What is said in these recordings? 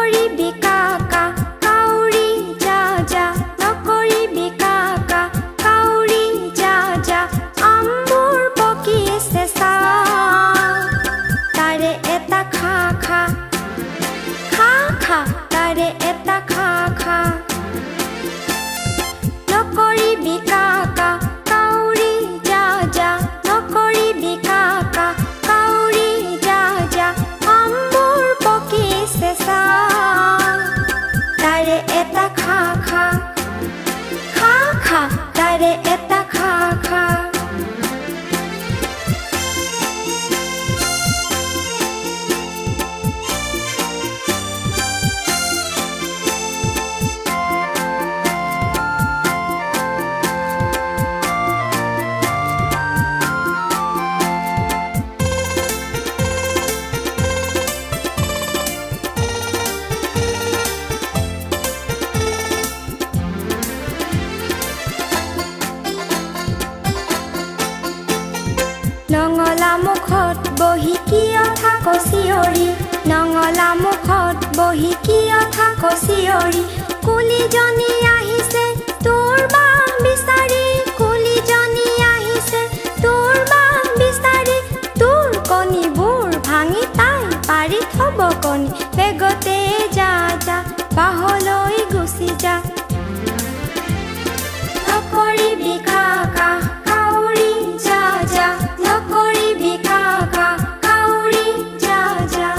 নকৰিবি কাকা কাউৰী যা যা নকৰিবি কাকা কাউৰী যা যা আমবোৰ পকিছে চা তাৰে এটা খা খা খা খা তাৰে এটা খা খা নকৰিবি কাকা কাউৰী যা যা নকৰিবি কাকা কাউৰী যা যা আমবোৰ পকিছে চা তাৰে এটা খা খা খা খা তাৰে এটা খা খা নঙলা মুখত বহি কিয় থাক চিঞৰি নঙলা মুখত বহি কিয় থাক চিঞৰি কুলিজনী আহিছে তোৰ বাহ বিচাৰি কুলিজনী আহিছে তোৰ বাহ বিচাৰি তোৰ কণীবোৰ ভাঙি তাই পাৰি থ'ব কণী বেগতে যা যা বাহলৈ গুচি যা নকৰিবি কাকা কাউৰী যা যা নকৰিবি কাকা কাউৰী যা যা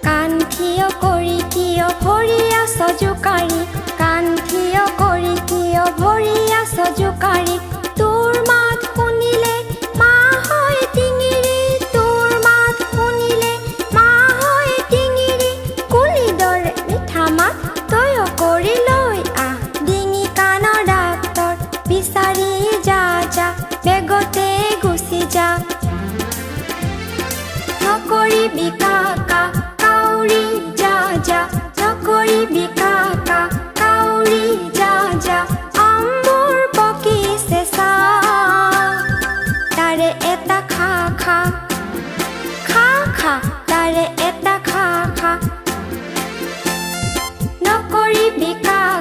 কাণ থিয় কৰি কিয় ভৰি আছ জোকাৰি কাণ থিয় কৰি কিয় ভৰি আছ জোকাৰি তোৰ মাত শুনিলে মা হয় টিঙিৰি তোৰ মাত শুনিলে মা হয় টিঙিৰি কুলি দৰে মিঠা মাত তই কৰি লৈ আহ ডিঙি কাণৰ ডাক্তৰ বিচাৰি যা যা বেগতে গুচি যা নকৰিবি কাকা কাউৰী যা যা নকৰিবি কাকা কাউৰী যা যা আমবোৰ পকিছে চা তাৰে এটা খা খা খা খা তাৰে এটা খা খা নকৰিবি কাকা